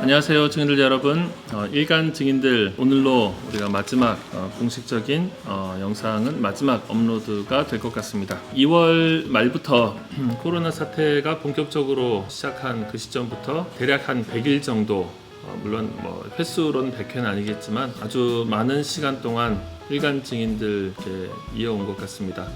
안녕하세요 증인들 여러분. 일간 증인들 오늘로 우리가 마지막 공식적인 영상은 마지막 업로드가 될 것 같습니다. 2월 말부터 코로나 사태가 본격적으로 시작한 그 시점부터 대략 한 100일 정도 물론 횟수로는 100회는 아니겠지만 아주 많은 시간 동안 일간 증인들 이어온 것 같습니다.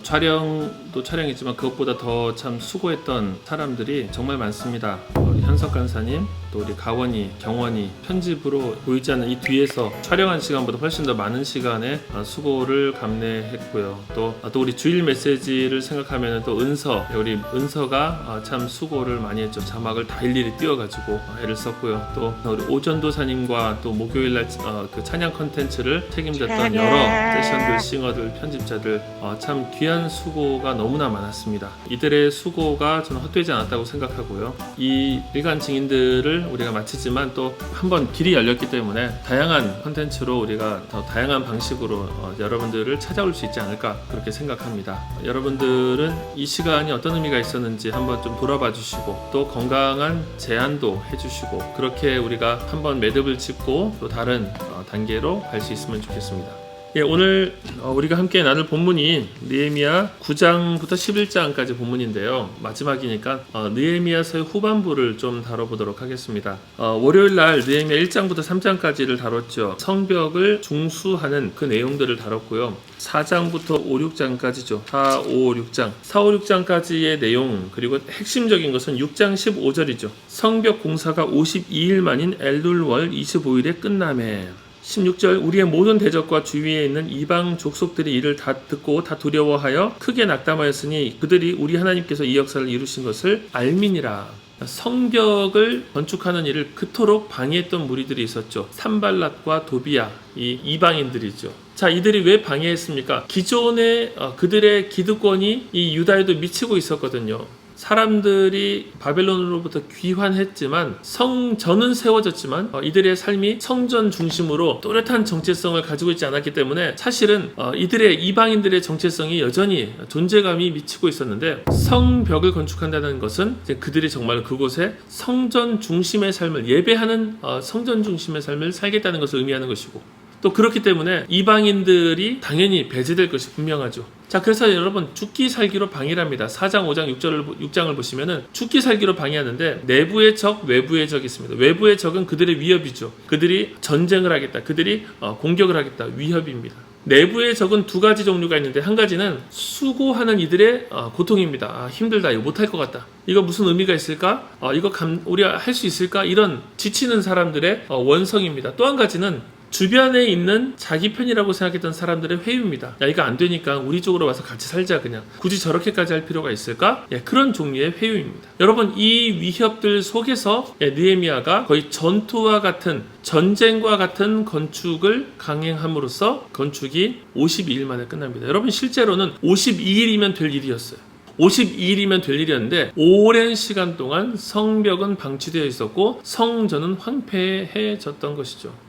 촬영도 촬영이지만 그것보다 더 참 수고했던 사람들이 정말 많습니다. 현석 간사님, 또 우리 가원이, 경원이 편집으로 보이지 않는 이 뒤에서 촬영한 시간보다 훨씬 더 많은 시간에 수고를 감내했고요. 또 우리 주일 메시지를 생각하면 또 우리 은서가 참 수고를 많이 했죠. 자막을 다 일일이 띄워가지고 애를 썼고요. 또 우리 오전도사님과 또 목요일날 그 찬양 컨텐츠를 책임졌던 여러 세션들, 싱어들, 편집자들 참 귀한 수고가 너무나 많았습니다. 이들의 수고가 저는 헛되지 않았다고 생각하고요. 이 일간 증인들을 우리가 마치지만 또 한 번 길이 열렸기 때문에 다양한 콘텐츠로 우리가 더 다양한 방식으로 여러분들을 찾아올 수 있지 않을까 그렇게 생각합니다. 여러분들은 이 시간이 어떤 의미가 있었는지 한번 좀 돌아봐 주시고 또 건강한 제안도 해주시고 그렇게 우리가 한번 매듭을 짓고 또 다른 단계로 갈 수 있으면 좋겠습니다. 오늘 우리가 함께 나눌 본문이 느헤미야 9장부터 11장까지 본문인데요. 마지막이니까 느헤미야서의 후반부를 좀 다뤄보도록 하겠습니다. 월요일날 느헤미야 1장부터 3장까지를 다뤘죠. 성벽을 중수하는 그 내용들을 다뤘고요. 4장부터 5, 6장까지죠. 4, 5, 6장 4, 5, 6장까지의 내용 그리고 핵심적인 것은 6장 15절이죠. 성벽 공사가 52일 만인 엘룰월 25일에 끝나매 16절 우리의 모든 대적과 주위에 있는 이방 족속들이 이를 다 듣고 다 두려워하여 크게 낙담하였으니 그들이 우리 하나님께서 이 역사를 이루신 것을 알미니라. 성벽을 건축하는 일을 그토록 방해했던 무리들이 있었죠. 산발랏과 도비야 이 이방인들이죠. 자, 이들이 왜 방해했습니까? 기존에 그들의 기득권이 이 유다에도 미치고 있었거든요. 사람들이 바벨론으로부터 귀환했지만 성전은 세워졌지만 이들의 삶이 성전 중심으로 또렷한 정체성을 가지고 있지 않았기 때문에 사실은 이들의 이방인들의 정체성이 여전히 존재감이 미치고 있었는데 성벽을 건축한다는 것은 이제 그들이 정말 그곳에 성전 중심의 삶을 예배하는 성전 중심의 삶을 살겠다는 것을 의미하는 것이고 또 그렇기 때문에 이방인들이 당연히 배제될 것이 분명하죠. 자, 그래서 여러분 죽기 살기로 방해합니다. 4장, 5장, 6장을 보시면은 죽기 살기로 방해하는데 내부의 적, 외부의 적이 있습니다. 외부의 적은 그들의 위협이죠. 그들이 전쟁을 하겠다. 그들이 공격을 하겠다. 위협입니다. 내부의 적은 두 가지 종류가 있는데 한 가지는 수고하는 이들의 고통입니다. 힘들다. 이거 못할 것 같다. 이거 무슨 의미가 있을까? 이거 우리가 할 수 있을까? 이런 지치는 사람들의 원성입니다. 또 한 가지는 주변에 있는 자기 편이라고 생각했던 사람들의 회유입니다. 야, 이거 안 되니까 우리 쪽으로 와서 같이 살자 그냥. 굳이 저렇게까지 할 필요가 있을까? 그런 종류의 회유입니다. 여러분 이 위협들 속에서 느헤미야가 거의 전투와 같은 전쟁과 같은 건축을 강행함으로써 건축이 52일 만에 끝납니다. 여러분 실제로는 52일이면 될 일이었어요. 52일이면 될 일이었는데 오랜 시간 동안 성벽은 방치되어 있었고 성전은 황폐해졌던 것이죠.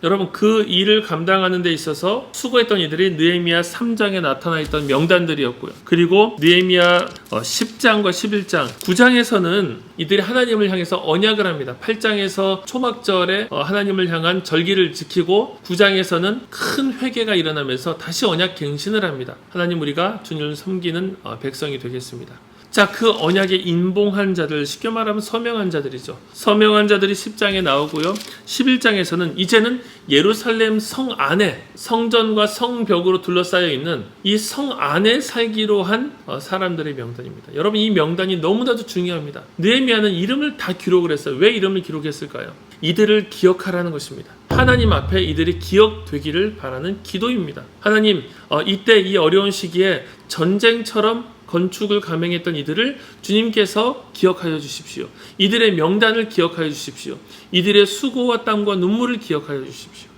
여러분 그 일을 감당하는 데 있어서 수고했던 이들이 느헤미야 3장에 나타나 있던 명단들이었고요. 그리고 느헤미야 10장과 11장 9장에서는 이들이 하나님을 향해서 언약을 합니다. 8장에서 초막절에 하나님을 향한 절기를 지키고 9장에서는 큰 회개가 일어나면서 다시 언약 갱신을 합니다. 하나님 우리가 주님을 섬기는 백성이 되겠습니다. 자, 그 언약에 인봉한 자들, 쉽게 말하면 서명한 자들이죠. 서명한 자들이 10장에 나오고요. 11장에서는 이제는 예루살렘 성 안에 성전과 성벽으로 둘러싸여 있는 이 성 안에 살기로 한 사람들의 명단입니다. 여러분 이 명단이 너무나도 중요합니다. 느헤미야는 이름을 다 기록을 했어요. 왜 이름을 기록했을까요? 이들을 기억하라는 것입니다. 하나님 앞에 이들이 기억되기를 바라는 기도입니다. 하나님 이때 이 어려운 시기에 전쟁처럼 건축을 감행했던 이들을 주님께서 기억하여 주십시오. 이들의 명단을 기억하여 주십시오. 이들의 수고와 땀과 눈물을 기억하여 주십시오.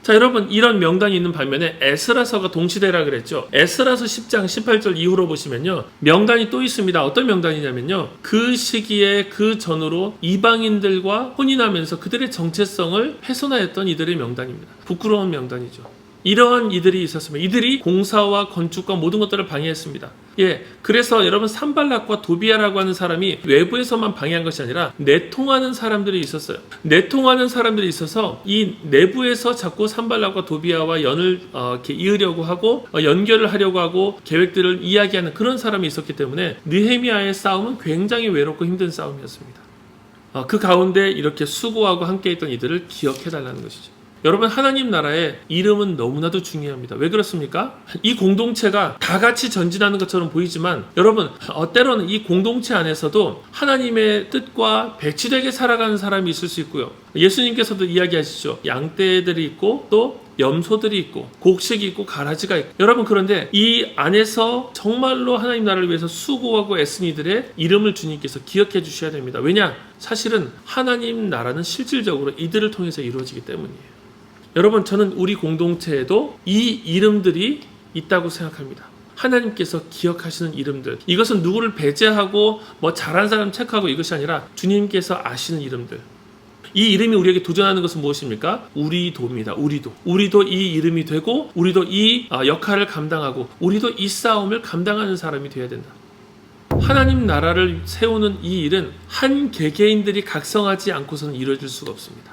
자, 여러분 이런 명단이 있는 반면에 에스라서가 동시대라 그랬죠. 에스라서 10장 18절 이후로 보시면요. 명단이 또 있습니다. 어떤 명단이냐면요. 그 시기에 그 전후로 이방인들과 혼인하면서 그들의 정체성을 훼손하였던 이들의 명단입니다. 부끄러운 명단이죠. 이러한 이들이 있었으면 이들이 공사와 건축과 모든 것들을 방해했습니다. 그래서 여러분 산발락과 도비아라고 하는 사람이 외부에서만 방해한 것이 아니라 내통하는 사람들이 있었어요. 내통하는 사람들이 있어서 이 내부에서 자꾸 산발락과 도비아와 연을 이렇게 이으려고 하고 연결을 하려고 하고 계획들을 이야기하는 그런 사람이 있었기 때문에 느헤미야의 싸움은 굉장히 외롭고 힘든 싸움이었습니다. 그 가운데 이렇게 수고하고 함께했던 이들을 기억해달라는 것이죠. 여러분 하나님 나라의 이름은 너무나도 중요합니다. 왜 그렇습니까? 이 공동체가 다 같이 전진하는 것처럼 보이지만 여러분 때로는 이 공동체 안에서도 하나님의 뜻과 배치되게 살아가는 사람이 있을 수 있고요. 예수님께서도 이야기하시죠. 양떼들이 있고 또 염소들이 있고 곡식이 있고 가라지가 있고 여러분 그런데 이 안에서 정말로 하나님 나라를 위해서 수고하고 애쓴 이들의 이름을 주님께서 기억해 주셔야 됩니다. 왜냐? 사실은 하나님 나라는 실질적으로 이들을 통해서 이루어지기 때문이에요. 여러분 저는 우리 공동체에도 이 이름들이 있다고 생각합니다. 하나님께서 기억하시는 이름들. 이것은 누구를 배제하고 잘한 사람 체크하고 이것이 아니라 주님께서 아시는 이름들. 이 이름이 우리에게 도전하는 것은 무엇입니까? 우리도입니다. 우리도 이 이름이 되고 우리도 이 역할을 감당하고 우리도 이 싸움을 감당하는 사람이 되어야 된다. 하나님 나라를 세우는 이 일은 한 개개인들이 각성하지 않고서는 이루어질 수가 없습니다.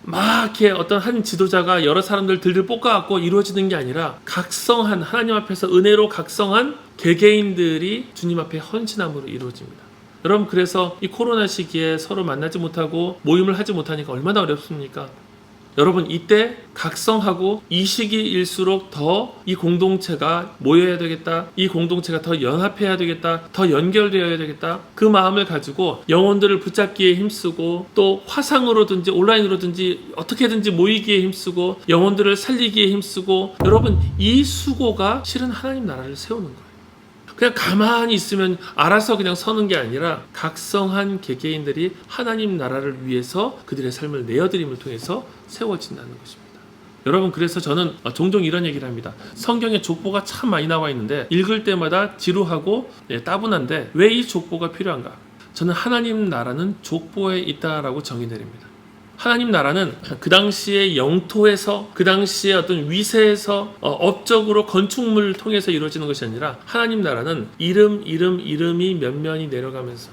막 이렇게 어떤 한 지도자가 여러 사람들 들들 볶아갖고 이루어지는 게 아니라 각성한 하나님 앞에서 은혜로 각성한 개개인들이 주님 앞에 헌신함으로 이루어집니다. 여러분 그래서 이 코로나 시기에 서로 만나지 못하고 모임을 하지 못하니까 얼마나 어렵습니까? 여러분 이때 각성하고 이 시기일수록 더 이 공동체가 모여야 되겠다. 이 공동체가 더 연합해야 되겠다. 더 연결되어야 되겠다. 그 마음을 가지고 영혼들을 붙잡기에 힘쓰고 또 화상으로든지 온라인으로든지 어떻게든지 모이기에 힘쓰고 영혼들을 살리기에 힘쓰고 여러분 이 수고가 실은 하나님 나라를 세우는 거예요. 그냥 가만히 있으면 알아서 그냥 서는 게 아니라 각성한 개개인들이 하나님 나라를 위해서 그들의 삶을 내어드림을 통해서 세워진다는 것입니다. 여러분 그래서 저는 종종 이런 얘기를 합니다. 성경에 족보가 참 많이 나와 있는데 읽을 때마다 지루하고 따분한데 왜 이 족보가 필요한가? 저는 하나님 나라는 족보에 있다라고 정의 내립니다. 하나님 나라는 그 당시의 영토에서 그 당시의 어떤 위세에서 업적으로 건축물을 통해서 이루어지는 것이 아니라 하나님 나라는 이름이 면면이 내려가면서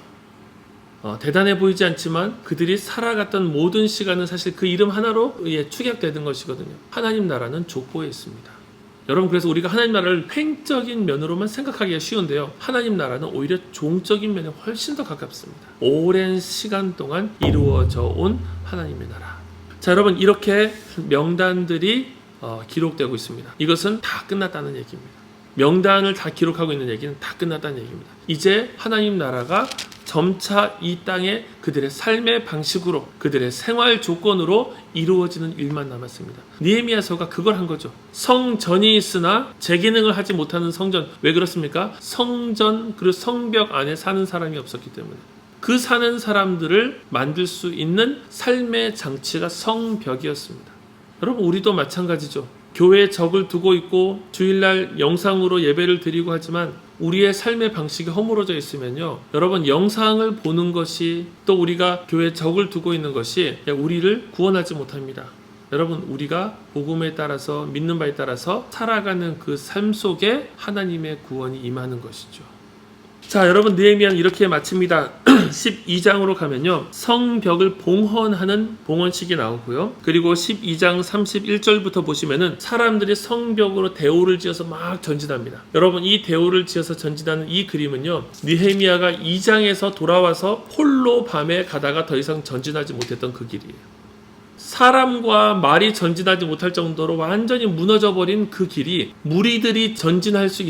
대단해 보이지 않지만 그들이 살아갔던 모든 시간은 사실 그 이름 하나로 축약되는 것이거든요. 하나님 나라는 족보에 있습니다. 여러분 그래서 우리가 하나님 나라를 횡적인 면으로만 생각하기가 쉬운데요. 하나님 나라는 오히려 종적인 면에 훨씬 더 가깝습니다. 오랜 시간 동안 이루어져 온 하나님의 나라. 자 여러분 이렇게 명단들이 기록되고 있습니다. 이것은 다 끝났다는 얘기입니다. 명단을 다 기록하고 있는 얘기는 다 끝났다는 얘기입니다. 이제 하나님 나라가 점차 이 땅에 그들의 삶의 방식으로 그들의 생활 조건으로 이루어지는 일만 남았습니다. 느헤미야서가 그걸 한 거죠. 성전이 있으나 재기능을 하지 못하는 성전. 왜 그렇습니까? 성전 그리고 성벽 안에 사는 사람이 없었기 때문에 그 사는 사람들을 만들 수 있는 삶의 장치가 성벽이었습니다. 여러분 우리도 마찬가지죠. 교회에 적을 두고 있고 주일날 영상으로 예배를 드리고 하지만 우리의 삶의 방식이 허물어져 있으면요. 여러분 영상을 보는 것이 또 우리가 교회에 적을 두고 있는 것이 우리를 구원하지 못합니다. 여러분 우리가 복음에 따라서 믿는 바에 따라서 살아가는 그 삶 속에 하나님의 구원이 임하는 것이죠. 자 여러분 느헤미야는 이렇게 마칩니다. 12장으로 가면요. 성벽을 봉헌하는 봉헌식이 나오고요. 그리고 12장 31절부터 보시면은 사람들이 성벽으로 대오를 지어서 막 전진합니다. 여러분 이 대오를 지어서 전진하는 이 그림은요. 느헤미야가 2장에서 돌아와서 홀로 밤에 가다가 더 이상 전진하지 못했던 그 길이에요. 사람과 말이 전진하지 못할 정도로 완전히 무너져버린 그 길이 무리들이 행진할 수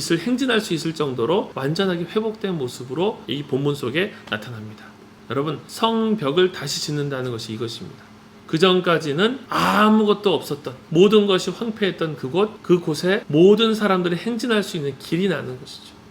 있을 정도로 완전하게 회복된 모습으로 이 본문 속에 나타납니다. 여러분 성벽을 다시 짓는다는 것이 이것입니다. 그 전까지는 아무것도 없었던 모든 것이 황폐했던 그곳에 모든 사람들이 행진할 수 있는 길이 나는 것이죠.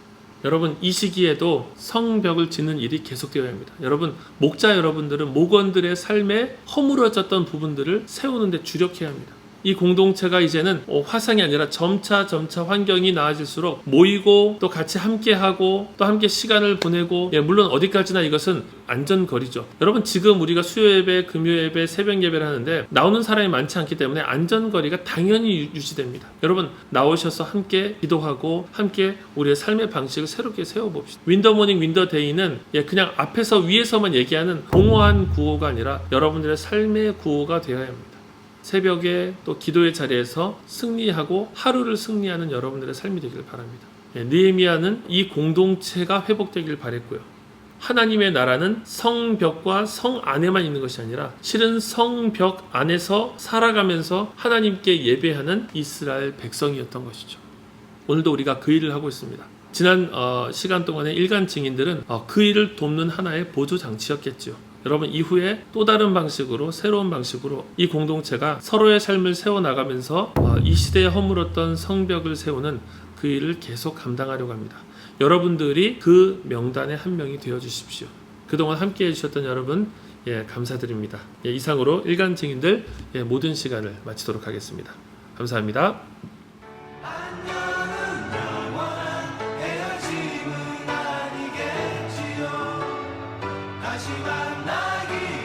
여러분 이 시기에도 성벽을 짓는 일이 계속되어야 합니다. 여러분 목자 여러분들은 목원들의 삶에 허물어졌던 부분들을 세우는 데 주력해야 합니다. 이 공동체가 이제는 화상이 아니라 점차 환경이 나아질수록 모이고 또 같이 함께하고 또 함께 시간을 보내고, 물론 어디까지나 이것은 안전거리죠. 여러분, 지금 우리가 수요예배, 금요예배, 새벽예배를 하는데 나오는 사람이 많지 않기 때문에 안전거리가 당연히 유지됩니다. 여러분, 나오셔서 함께 기도하고 함께 우리의 삶의 방식을 새롭게 세워봅시다. 윈더모닝 윈더데이는 그냥 앞에서 위에서만 얘기하는 공허한 구호가 아니라 여러분들의 삶의 구호가 되어야 합니다. 새벽에 또 기도의 자리에서 승리하고 하루를 승리하는 여러분들의 삶이 되길 바랍니다. 느헤미야는 이 공동체가 회복되길 바랬고요. 하나님의 나라는 성벽과 성 안에만 있는 것이 아니라 실은 성벽 안에서 살아가면서 하나님께 예배하는 이스라엘 백성이었던 것이죠. 오늘도 우리가 그 일을 하고 있습니다. 지난 시간 동안에 일간 증인들은 그 일을 돕는 하나의 보조장치였겠죠. 여러분, 이후에 또 다른 방식으로, 새로운 방식으로 이 공동체가 서로의 삶을 세워나가면서 이 시대에 허물었던 성벽을 세우는 그 일을 계속 감당하려고 합니다. 여러분들이 그 명단의 한 명이 되어주십시오. 그동안 함께 해주셨던 여러분, 감사드립니다. 이상으로 일간 증인들 모든 시간을 마치도록 하겠습니다. 감사합니다. 다시 만나기